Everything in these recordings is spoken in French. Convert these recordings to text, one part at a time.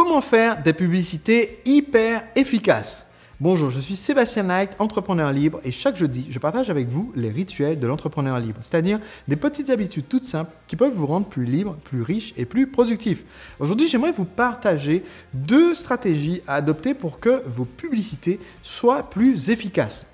Comment faire des publicités hyper efficaces? Bonjour, je suis Sébastien Knight, entrepreneur libre et chaque jeudi, je partage avec vous les rituels de l'entrepreneur libre, c'est-à-dire des petites habitudes toutes simples qui peuvent vous rendre plus libre, plus riche et plus productif. Aujourd'hui, j'aimerais vous partager 2 stratégies à adopter pour que vos publicités soient plus efficaces.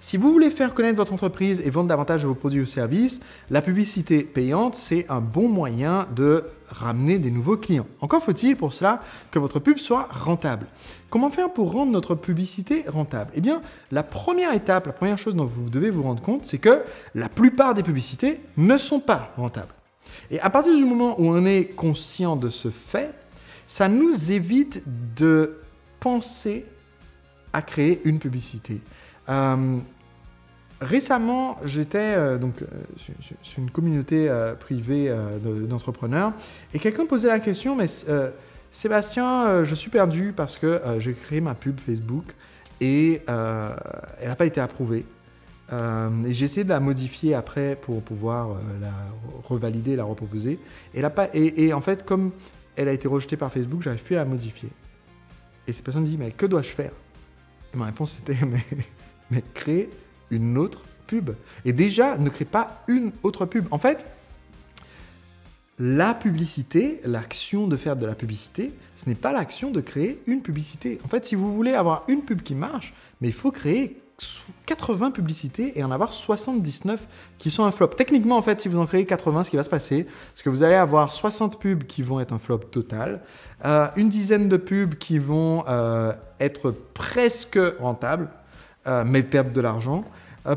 Si vous voulez faire connaître votre entreprise et vendre davantage de vos produits ou services, la publicité payante, c'est un bon moyen de ramener des nouveaux clients. Encore faut-il pour cela que votre pub soit rentable. Comment faire pour rendre notre publicité rentable? Eh bien, la première étape, la première chose dont vous devez vous rendre compte, c'est que la plupart des publicités ne sont pas rentables. Et à partir du moment où on est conscient de ce fait, ça nous évite de penser à créer une publicité. Récemment, j'étais sur une communauté privée d'entrepreneurs et quelqu'un posait la question, mais Sébastien, je suis perdu parce que j'ai créé ma pub Facebook et elle n'a pas été approuvée. Et j'ai essayé de la modifier après pour pouvoir la revalider, la reproposer. Et en fait, comme elle a été rejetée par Facebook, j'arrive plus à la modifier. Et cette personne dit, mais que dois-je faire? Et ma réponse c'était, mais créer une autre pub. Et déjà, ne crée pas une autre pub. En fait, la publicité, l'action de faire de la publicité, ce n'est pas l'action de créer une publicité. En fait, si vous voulez avoir une pub qui marche, mais il faut créer 80 publicités et en avoir 79 qui sont un flop. Techniquement, en fait, si vous en créez 80, ce qui va se passer, c'est que vous allez avoir 60 pubs qui vont être un flop total, une dizaine de pubs qui vont être presque rentables, mais perdre de l'argent.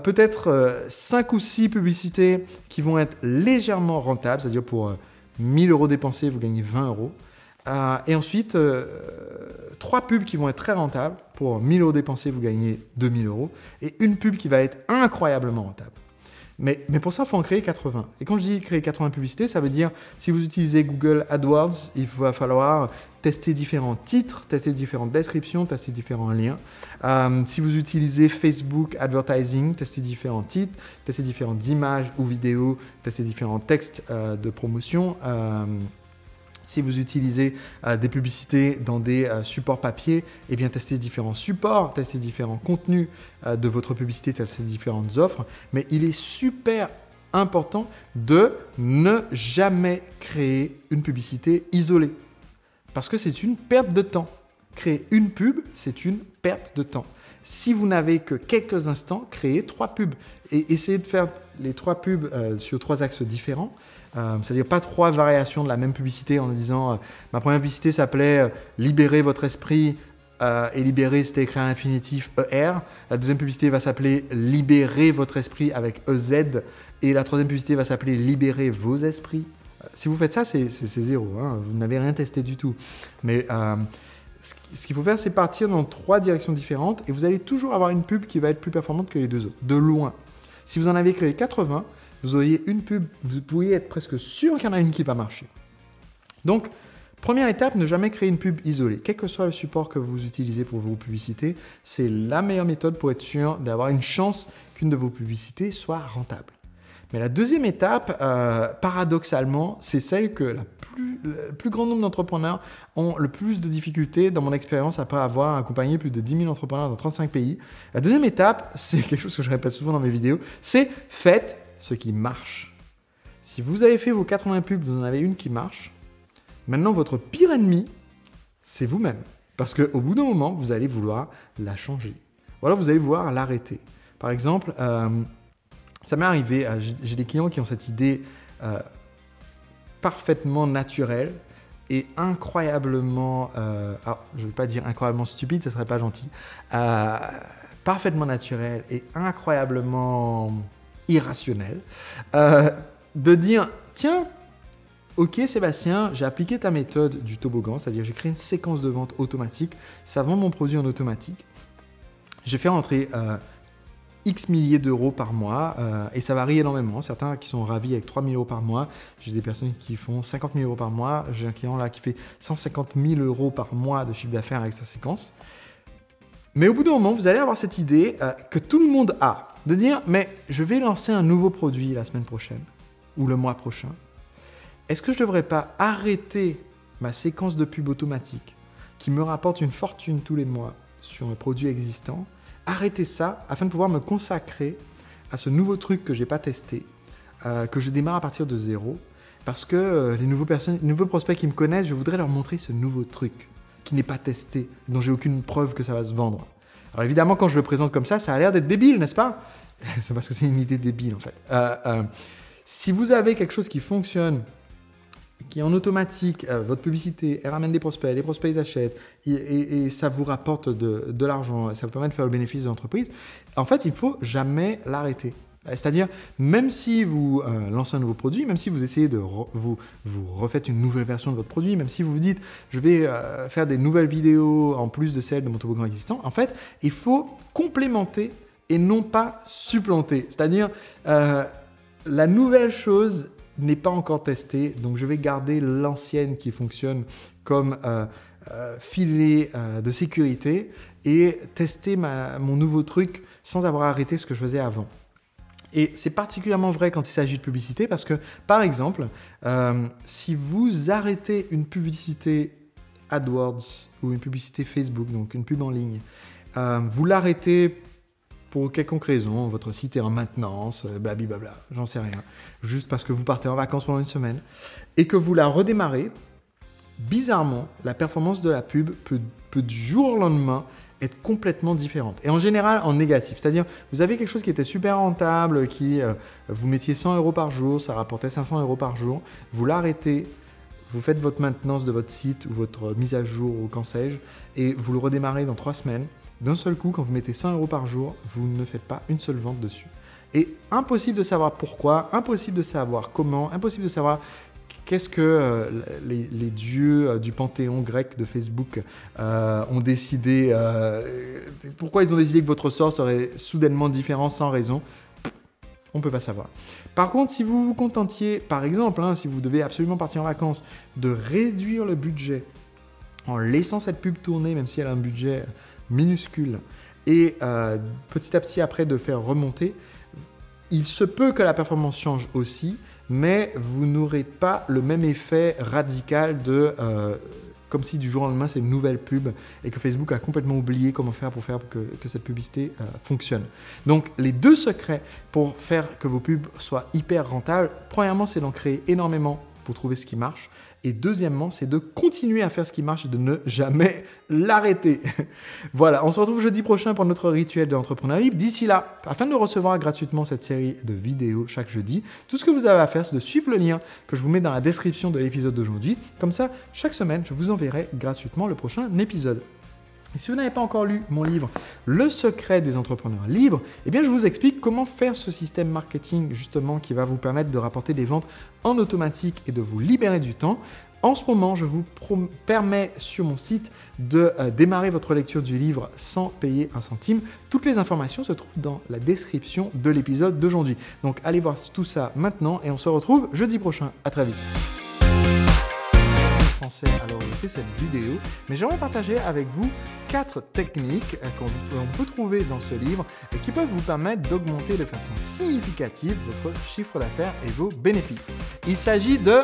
Peut-être 5 ou 6 publicités qui vont être légèrement rentables, c'est-à-dire pour 1000 euros dépensés, vous gagnez 20 euros. Et ensuite, 3 pubs qui vont être très rentables. Pour 1000 euros dépensés, vous gagnez 2000 euros. Et une pub qui va être incroyablement rentable. Mais pour ça, il faut en créer 80. Et quand je dis créer 80 publicités, ça veut dire si vous utilisez Google AdWords, il va falloir tester différents titres, tester différentes descriptions, tester différents liens. Si vous utilisez Facebook Advertising, tester différents titres, tester différentes images ou vidéos, tester différents textes de promotion. Si vous utilisez des publicités dans des supports papier, eh bien testez différents supports, testez différents contenus de votre publicité, testez différentes offres. Mais il est super important de ne jamais créer une publicité isolée. Parce que c'est une perte de temps. Créer une pub, c'est une perte de temps. Si vous n'avez que quelques instants, créez 3 pubs. Et essayez de faire les 3 pubs sur 3 axes différents. C'est-à-dire pas 3 variations de la même publicité en disant ma première publicité s'appelait libérer votre esprit et libérer c'était écrit à l'infinitif ER. La deuxième publicité va s'appeler libérer votre esprit avec EZ et la troisième publicité va s'appeler libérer vos esprits. Si vous faites ça, c'est zéro, hein. Vous n'avez rien testé du tout. Mais ce qu'il faut faire, c'est partir dans 3 directions différentes et vous allez toujours avoir une pub qui va être plus performante que les 2 autres, de loin. Si vous en avez créé 80, vous auriez une pub, vous pourriez être presque sûr qu'il y en a une qui va marcher. Donc, première étape, ne jamais créer une pub isolée. Quel que soit le support que vous utilisez pour vos publicités, c'est la meilleure méthode pour être sûr d'avoir une chance qu'une de vos publicités soit rentable. Mais la deuxième étape, paradoxalement, c'est celle que le plus grand nombre d'entrepreneurs ont le plus de difficultés dans mon expérience après avoir accompagné plus de 10 000 entrepreneurs dans 35 pays. La deuxième étape, c'est quelque chose que je répète souvent dans mes vidéos, c'est faites ce qui marche. Si vous avez fait vos 80 pubs, vous en avez une qui marche, maintenant votre pire ennemi, c'est vous-même. Parce qu'au bout d'un moment, vous allez vouloir la changer. Ou alors vous allez vouloir l'arrêter. Par exemple, ça m'est arrivé, j'ai des clients qui ont cette idée parfaitement naturelle et incroyablement, alors je ne vais pas dire incroyablement stupide, ça ne serait pas gentil, parfaitement naturelle et incroyablement irrationnel, de dire tiens, ok Sébastien, j'ai appliqué ta méthode du toboggan, c'est-à-dire j'ai créé une séquence de vente automatique, ça vend mon produit en automatique, j'ai fait rentrer X milliers d'euros par mois et ça varie énormément, certains qui sont ravis avec 3 000 euros par mois, j'ai des personnes qui font 50 000 euros par mois, j'ai un client là qui fait 150 000 euros par mois de chiffre d'affaires avec sa séquence. Mais au bout d'un moment, vous allez avoir cette idée que tout le monde a, de dire, mais je vais lancer un nouveau produit la semaine prochaine ou le mois prochain. Est-ce que je ne devrais pas arrêter ma séquence de pub automatique qui me rapporte une fortune tous les mois sur un produit existant, arrêter ça afin de pouvoir me consacrer à ce nouveau truc que je n'ai pas testé, que je démarre à partir de zéro, parce que les nouveaux prospects qui me connaissent, je voudrais leur montrer ce nouveau truc qui n'est pas testé, dont j'ai aucune preuve que ça va se vendre. Alors évidemment, quand je le présente comme ça a l'air d'être débile, n'est-ce pas? C'est parce que c'est une idée débile en fait. Si vous avez quelque chose qui fonctionne, qui est en automatique, votre publicité, elle ramène des prospects, les prospects ils achètent, et ça vous rapporte de l'argent, ça vous permet de faire le bénéfice de l'entreprise, en fait, il ne faut jamais l'arrêter. C'est-à-dire, même si vous lancez un nouveau produit, même si vous essayez de vous refaites une nouvelle version de votre produit, même si vous vous dites je vais faire des nouvelles vidéos en plus de celles de mon toboggan existant, en fait, il faut complémenter et non pas supplanter. C'est-à-dire, la nouvelle chose n'est pas encore testée, donc je vais garder l'ancienne qui fonctionne comme filet de sécurité et tester mon nouveau truc sans avoir arrêté ce que je faisais avant. Et c'est particulièrement vrai quand il s'agit de publicité parce que, par exemple, si vous arrêtez une publicité AdWords ou une publicité Facebook, donc une pub en ligne, vous l'arrêtez pour quelconque raison, votre site est en maintenance, blablabla, j'en sais rien, juste parce que vous partez en vacances pendant une semaine, et que vous la redémarrez, bizarrement, la performance de la pub peut du jour au lendemain être complètement différente. Et en général, en négatif. C'est-à-dire, vous avez quelque chose qui était super rentable, vous mettiez 100 € par jour, ça rapportait 500 € par jour, vous l'arrêtez, vous faites votre maintenance de votre site ou votre mise à jour ou qu'en sais-je, et vous le redémarrez dans 3 semaines. D'un seul coup, quand vous mettez 100 € par jour, vous ne faites pas une seule vente dessus. Et impossible de savoir pourquoi, impossible de savoir comment, impossible de savoir qu'est-ce que les dieux du panthéon grec de Facebook ont décidé, pourquoi ils ont décidé que votre sort serait soudainement différent sans raison. On ne peut pas savoir. Par contre, si vous vous contentiez, par exemple, si vous devez absolument partir en vacances, de réduire le budget en laissant cette pub tourner, même si elle a un budget minuscule, et petit à petit après de faire remonter, il se peut que la performance change aussi, mais vous n'aurez pas le même effet radical comme si du jour au lendemain c'est une nouvelle pub et que Facebook a complètement oublié comment faire pour que cette publicité fonctionne. Donc les 2 secrets pour faire que vos pubs soient hyper rentables, premièrement c'est d'en créer énormément pour trouver ce qui marche. Et deuxièmement, c'est de continuer à faire ce qui marche et de ne jamais l'arrêter. Voilà, on se retrouve jeudi prochain pour notre rituel de l'entrepreneuriat libre. D'ici là, afin de recevoir gratuitement cette série de vidéos chaque jeudi, tout ce que vous avez à faire, c'est de suivre le lien que je vous mets dans la description de l'épisode d'aujourd'hui. Comme ça, chaque semaine, je vous enverrai gratuitement le prochain épisode. Et si vous n'avez pas encore lu mon livre « Le secret des entrepreneurs libres », eh bien je vous explique comment faire ce système marketing justement qui va vous permettre de rapporter des ventes en automatique et de vous libérer du temps. En ce moment, je vous permets sur mon site de démarrer votre lecture du livre sans payer un centime. Toutes les informations se trouvent dans la description de l'épisode d'aujourd'hui. Donc allez voir tout ça maintenant et on se retrouve jeudi prochain. À très vite. Français, alors j'ai fait cette vidéo, mais j'aimerais partager avec vous 4 techniques qu'on peut trouver dans ce livre et qui peuvent vous permettre d'augmenter de façon significative votre chiffre d'affaires et vos bénéfices. Il s'agit de